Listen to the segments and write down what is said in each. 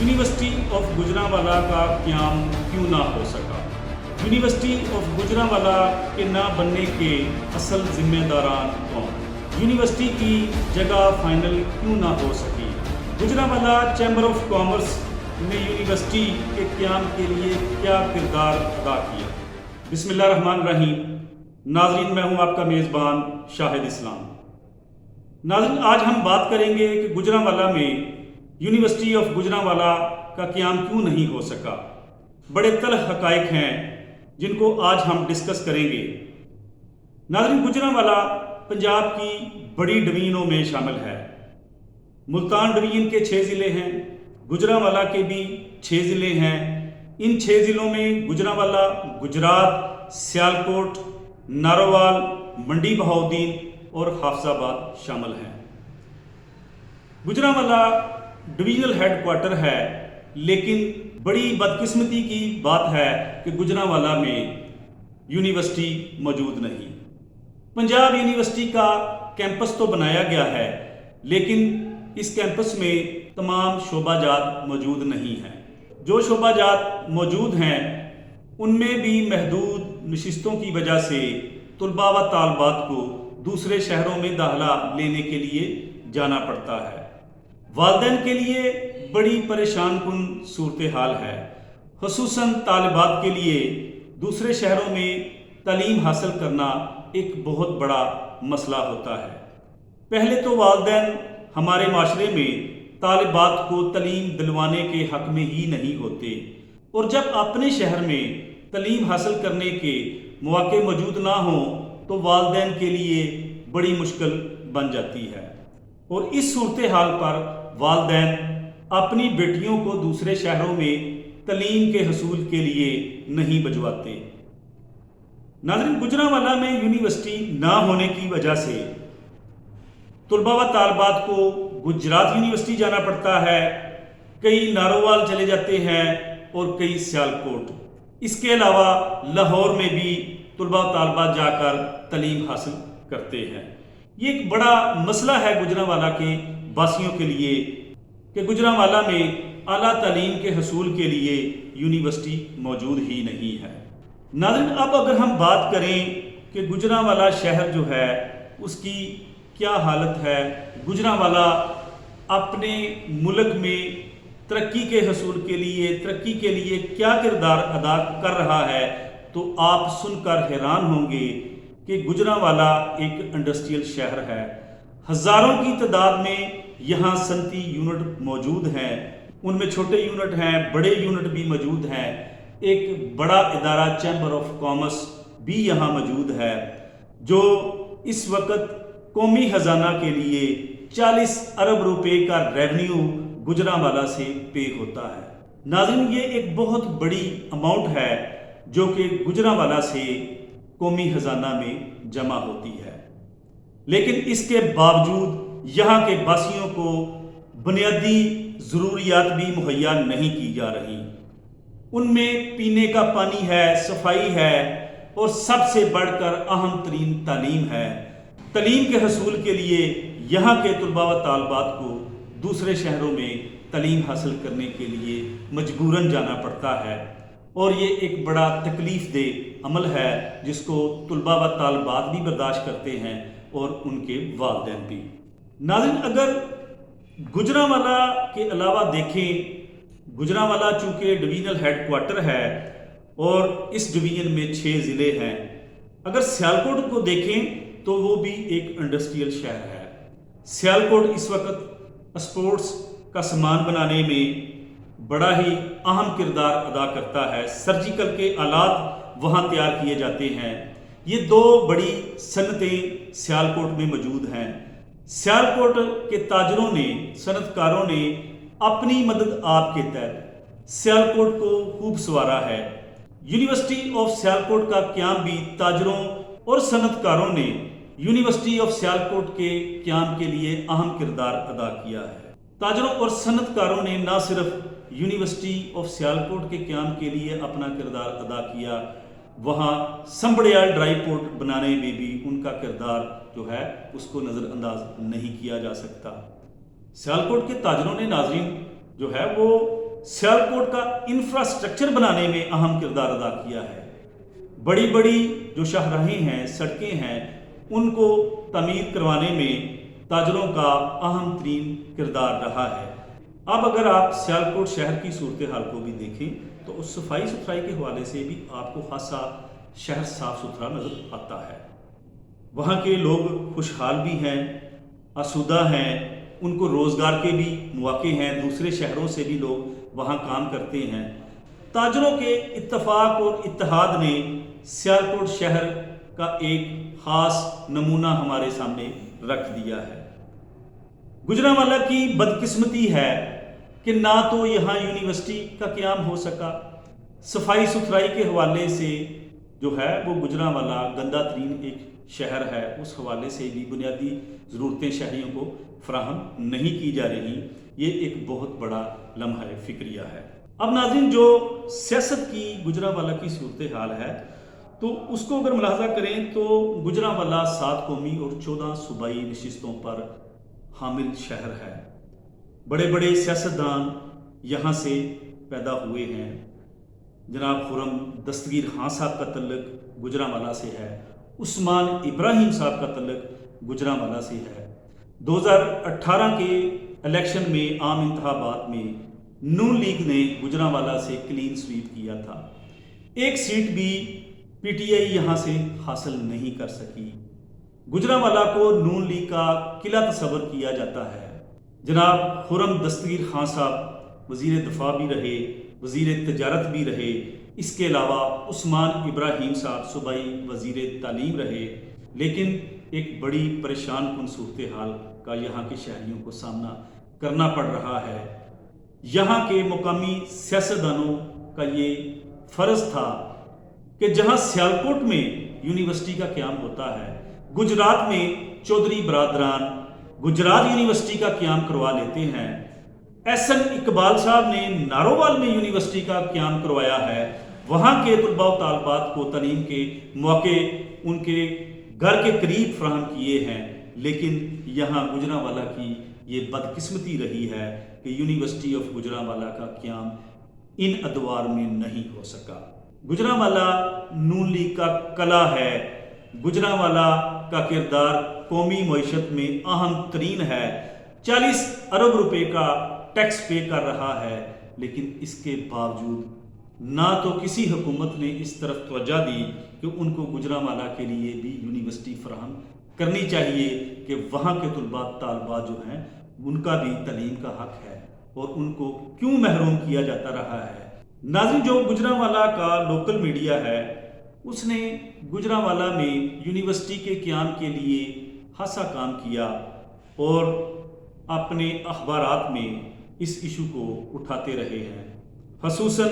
University of Gujranwala का क्याम क्यों ना हो सका? यूनिवर्सिटी ऑफ गुजरांवाला के ना बनने के असल जिम्मेदारान कौन? यूनिवर्सिटी की जगह फाइनल क्यों ना हो सकी? गुजरांवाला चैम्बर ऑफ कॉमर्स ने यूनिवर्सिटी के क्याम के लिए क्या किरदार अदा किया? बिस्मिल्लाहिर्रहमानिर्रहीम। नाज़रीन, मैं हूं आपका मेज़बान शाहिद इस्लाम। नाज़रीन, आज हम बात करेंगे कि गुजरांवाला में यूनिवर्सिटी ऑफ गुजरांवाला का क्याम क्यों नहीं हो सका। बड़े तल्ख़ हक़ाइक़ हैं जिनको आज हम डिस्कस करेंगे। नाज़रीन, गुजरांवाला पंजाब की बड़ी डिवीज़नों में शामिल है। मुल्तान डिवीज़न के 6 ज़िले हैं, गुजरांवाला के भी 6 ज़िले हैं। इन 6 ज़िलों में गुजरांवाला, गुजरात, सियालकोट, नारोवाल, मंडी बहाउद्दीन और हाफिज़ाबाद शामिल हैं। गुजरांवाला डिवीज़नल हेडक्वार्टर है, लेकिन बड़ी बदकिस्मती की बात है कि गुजरांवाला में यूनिवर्सिटी मौजूद नहीं। पंजाब यूनिवर्सिटी का कैंपस तो बनाया गया है, लेकिन इस कैंपस में तमाम शोबाजात मौजूद नहीं हैं। जो शोबाजात मौजूद हैं उनमें भी महदूद नशिस्तों की वजह से तुलबा व तालबात को दूसरे शहरों में दाखिला लेने के लिए जाना पड़ता है। वालिदैन के लिए बड़ी परेशान कुन सूरत हाल है। ख़ुसूसन तालिबात के लिए दूसरे शहरों में तालीम हासिल करना एक बहुत बड़ा मसला होता है। पहले तो वालिदैन हमारे माशरे में तालिबात को तालीम दिलवाने के हक़ में ही नहीं होते, और जब अपने शहर में तालीम हासिल करने के मौके मौजूद ना हों तो वालिदैन के लिए बड़ी मुश्किल बन जाती है। और इस सूरत हाल पर वालिदैन अपनी बेटियों को दूसरे शहरों में तालीम के हसूल के लिए नहीं भिजवाते। नाज़रीन, गुजरांवाला में यूनिवर्सिटी ना होने की वजह से तुलबा व तालबात को गुजरात यूनिवर्सिटी जाना पड़ता है, कई नारोवाल चले जाते हैं और कई सियालकोट। इसके अलावा लाहौर में भी तुलबा व तालबात जाकर तालीम हासिल करते हैं। ये एक बड़ा मसला है गुजरांवाला के वासियों के लिए कि गुजरांवाला में आला तालीम के हसूल के लिए यूनिवर्सिटी मौजूद ही नहीं है। नाज़रीन, अब अगर हम बात करें कि गुजरांवाला शहर जो है उसकी क्या हालत है, गुजरांवाला अपने मुल्क में तरक्की के हसूल के लिए, तरक्की के लिए क्या किरदार अदा कर रहा है, तो आप सुनकर हैरान होंगे कि गुजरांवाला एक इंडस्ट्रियल शहर है। हज़ारों की तादाद में यहाँ सनती यूनिट मौजूद हैं। उनमें छोटे यूनिट हैं, बड़े यूनिट भी मौजूद हैं। एक बड़ा इदारा चैम्बर ऑफ कॉमर्स भी यहाँ मौजूद है, जो इस वक्त कौमी ख़जाना के लिए 40 अरब रुपए का रेवेन्यू गुजरांवाला से पे होता है। नाज़रीन, ये एक बहुत बड़ी अमाउंट है जो कि गुजरांवाला से कौमी ख़जाना में जमा होती है। लेकिन इसके बावजूद यहाँ के वासियों को बुनियादी ज़रूरियात भी मुहैया नहीं की जा रही। उनमें पीने का पानी है, सफाई है, और सबसे बढ़कर अहम तरीन तालीम है। तालीम के हसूल के लिए यहाँ के तुलबा व तालबात को दूसरे शहरों में तालीम हासिल करने के लिए मजबूरन जाना पड़ता है, और ये एक बड़ा तकलीफ़ देह अमल है जिसको तुलबा व तालबात भी बर्दाश्त करते हैं और उनके वालिदैन भी। नाज़रीन, अगर गुजरांवाला के अलावा देखें, गुजरांवाला चूँकि डिवीज़नल हेडक्वार्टर है और इस डिवीज़न में 6 ज़िले हैं। अगर सियालकोट को देखें तो वो भी एक इंडस्ट्रियल शहर है। सियालकोट इस वक्त स्पोर्ट्स का सामान बनाने में बड़ा ही अहम किरदार अदा करता है। सर्जिकल के आलात वहाँ तैयार किए जाते हैं। ये 2 बड़ी सनतें सियालकोट में मौजूद हैं। सियालकोट के ताजरों ने, सनतकारों ने अपनी मदद आप के तहत सियालकोट को खूब संवारा है। यूनिवर्सिटी ऑफ सियालकोट का क्याम भी ताजरों और सनतकारों ने यूनिवर्सिटी ऑफ सियालकोट के क्याम के लिए अहम किरदार अदा किया है। ताजरों और सनतकारों ने न सिर्फ यूनिवर्सिटी ऑफ सियालकोट के क्याम के लिए अपना किरदार अदा किया, वहाँ संबड़ियाल ड्राई पोर्ट बनाने में भी उनका किरदार जो है उसको नज़रअंदाज नहीं किया जा सकता। सियालकोट के ताजरों ने नाजरीन जो है वो सियालकोट का इंफ्रास्ट्रक्चर बनाने में अहम किरदार अदा किया है। बड़ी बड़ी जो शाहराहें हैं, सड़कें हैं, उनको तामीर करवाने में ताजरों का अहम तरीन किरदार रहा है। अब अगर आप सियालकोट शहर की सूरत हाल को भी देखें तो उस सफाई सुथराई के हवाले से भी आपको खासा शहर साफ सुथरा नज़र आता है। वहाँ के लोग खुशहाल भी हैं, आसूदा हैं, उनको रोज़गार के भी मौके हैं, दूसरे शहरों से भी लोग वहाँ काम करते हैं। ताजरों के इत्तफाक और इत्तेहाद ने सियालकोट शहर का एक ख़ास नमूना हमारे सामने रख दिया है। गुजरांवाला की बदकिस्मती है कि ना तो यहाँ यूनिवर्सिटी का क़याम हो सका, सफाई सुथराई के हवाले से जो है वो गुजरांवाला गंदा तरीन एक शहर है, उस हवाले से भी बुनियादी ज़रूरतें शहरियों को फराहम नहीं की जा रही। ये एक बहुत बड़ा लम्हा फ़िक्रिया है। अब नाज़रीन, जो सियासत की गुजरांवाला की सूरत हाल है तो उसको अगर मुलाहजा करें तो गुजरांवाला 7 कौमी और 14 सूबाई नशिस्तों पर हामिल शहर है। बड़े बड़े सियासतदान यहाँ से पैदा हुए हैं। जनाब खुर्रम दस्तगीर खां साहब का तल्लुक गुजरांवाला से है, उस्मान इब्राहिम साहब का तल्लुक गुजरांवाला से है। 2018 के इलेक्शन में आम इंतखाबात में नून लीग ने गुजरांवाला से क्लीन स्वीप किया था। एक सीट भी पीटीआई यहाँ से हासिल नहीं कर सकी। गुजरांवाला को नून लीग का किला तस्वर किया जाता है। जनाब खुर्रम दस्तगीर खां साहब वज़ीर दफ़ा भी रहे, वज़ीर तजारत भी रहे, इसके अलावा उस्मान इब्राहिम साहब सूबाई वज़ीर तालीम रहे, लेकिन एक बड़ी परेशान कुन सूरत हाल का यहाँ के शहरियों को सामना करना पड़ रहा है। यहाँ के मुकामी सियासतदानों का ये फ़र्ज़ था कि जहाँ सियालकोट में यूनिवर्सिटी का क़याम होता है, गुजरात में चौधरी बरादरान गुजरात यूनिवर्सिटी का क़याम करवा लेते हैं। एहसन इकबाल साहब ने नारोवाल में यूनिवर्सिटी का क़याम करवाया है। वहाँ के तलबा व तालबात को तालीम के मौके उनके घर के करीब फराहम किए हैं, लेकिन यहाँ गुजरांवाला की ये बदकिस्मती रही है कि यूनिवर्सिटी ऑफ गुजरांवाला का क़याम इन अदवार में नहीं हो सका। गुजरांवाला नून लीग का कला है। गुजरांवाला का किरदार कौमी मईशत में अहम तरीन है। 40 अरब रुपए का टैक्स पे कर रहा है, लेकिन इसके बावजूद ना तो किसी हुकूमत ने इस तरफ तवज्जो दी कि उनको गुजरांवाला के लिए भी यूनिवर्सिटी फराहम करनी चाहिए कि वहाँ के तलबा तालबात जो हैं उनका भी तालीम का हक है और उनको क्यों महरूम किया जाता रहा है। नाज़रीन, जो गुजरांवाला का लोकल मीडिया है उसने गुजरांवाला में यूनिवर्सिटी के क़याम के लिए खासा काम किया और अपने अखबारात में इस इशू को उठाते रहे हैं। ख़ुसूसन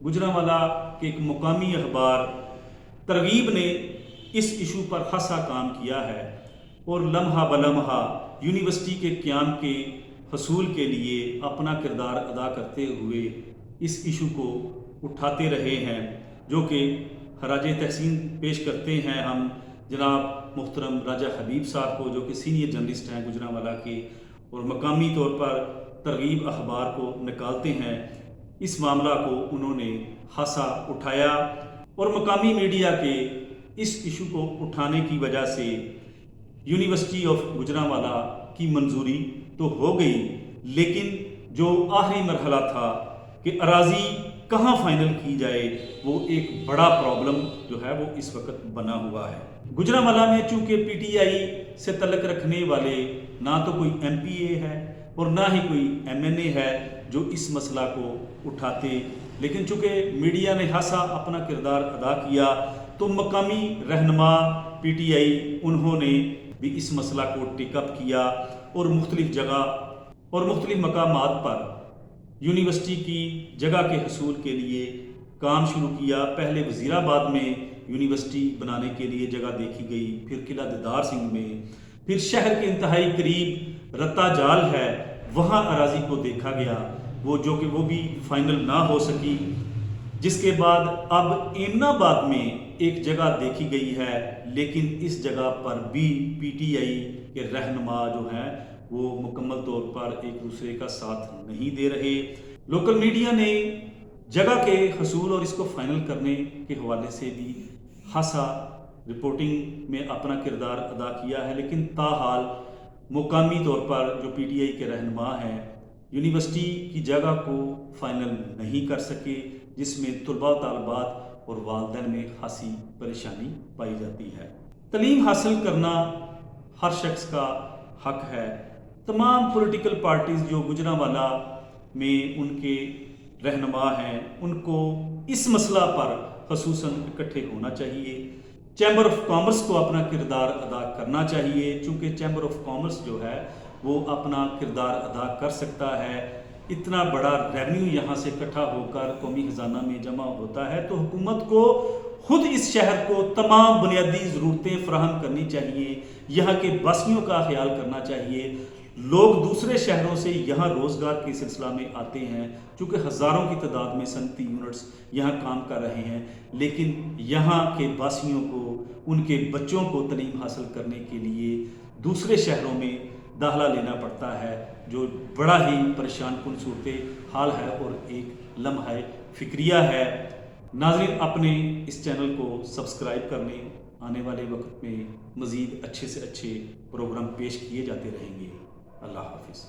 गुजरांवाला के एक मुकामी अखबार तरगीब ने इस इशू पर खासा काम किया है और लम्हा बलम्हा यूनिवर्सिटी के क़याम के हसूल के लिए अपना किरदार अदा करते हुए इस इशू को उठाते रहे हैं, जो कि खराज तहसीन पेश करते हैं हम जनाब मुहतरम राजा हबीब साहब को, जो कि सीनियर जर्नलिस्ट हैं गुजरांवाला के और मकामी तौर पर तरगीब अखबार को निकालते हैं। इस मामला को उन्होंने खासा उठाया और मकामी मीडिया के इस इशू को उठाने की वजह से यूनिवर्सिटी ऑफ गुजरांवाला की मंजूरी तो हो गई, लेकिन जो आखिरी मरहला था कि अराजी कहाँ फाइनल की जाए, वो एक बड़ा प्रॉब्लम जो है वो इस वक्त बना हुआ है। गुजरांवाला में चूँकि पीटीआई से तल्लुक़ रखने वाले ना तो कोई एमपीए है और ना ही कोई एमएनए है जो इस मसला को उठाते, लेकिन चूँकि मीडिया ने खासा अपना किरदार अदा किया तो मकामी रहनुमा पीटीआई उन्होंने भी इस मसला को टेकअप किया और मुख्तलिफ जगह और मुख्तलिफ मकामात पर यूनिवर्सिटी की जगह के हसूल के लिए काम शुरू किया। पहले वज़ीराबाद में यूनिवर्सिटी बनाने के लिए जगह देखी गई, फिर किला दीदार सिंह में, फिर शहर के इंतहाई करीब रत्ता जाल है वहाँ अराजी को देखा गया, वो भी फाइनल ना हो सकी। जिसके बाद अब एमनाबाद में एक जगह देखी गई है, लेकिन इस जगह पर भी पीटीआई के रहनुमा जो हैं वो मुकम्मल तौर पर एक दूसरे का साथ नहीं दे रहे। लोकल मीडिया ने जगह के हसूल और इसको फाइनल करने के हवाले से भी खासा रिपोर्टिंग में अपना किरदार अदा किया है, लेकिन ताहाल मुकामी तौर पर जो पीटीआई के रहनुमा हैं यूनिवर्सिटी की जगह को फाइनल नहीं कर सके, जिसमें तलबा तालबात और वालिदैन में खासी परेशानी पाई जाती है। तालीम हासिल करना हर शख्स का हक है। तमाम पॉलिटिकल पार्टीज़ जो गुजरांवाला में उनके रहनुमा हैं उनको इस मसला पर खसूसन इकट्ठे होना चाहिए। चैम्बर ऑफ कॉमर्स को अपना किरदार अदा करना चाहिए, चूँकि चैम्बर ऑफ कॉमर्स जो है वो अपना किरदार अदा कर सकता है। इतना बड़ा रेवेन्यू यहाँ से इकट्ठा होकर कौमी खजाना में जमा होता है, तो हुकूमत को खुद इस शहर को तमाम बुनियादी ज़रूरतें फराहम करनी चाहिए, यहाँ के बसियों का ख्याल करना चाहिए। लोग दूसरे शहरों से यहाँ रोज़गार के सिलसिला में आते हैं, चूँकि हज़ारों की तादाद में सनती यूनिट्स यहाँ काम कर रहे हैं, लेकिन यहाँ के बासियों को, उनके बच्चों को तालीम हासिल करने के लिए दूसरे शहरों में दाखिला लेना पड़ता है, जो बड़ा ही परेशान कुन सूरत हाल है और एक लम्हा फ़िक्रिया है। नाज़रीन, अपने इस चैनल को सब्सक्राइब कर लें, आने वाले वक्त में मज़ीद अच्छे से अच्छे प्रोग्राम पेश किए जाते रहेंगे। अल्लाह हाफ़िज़।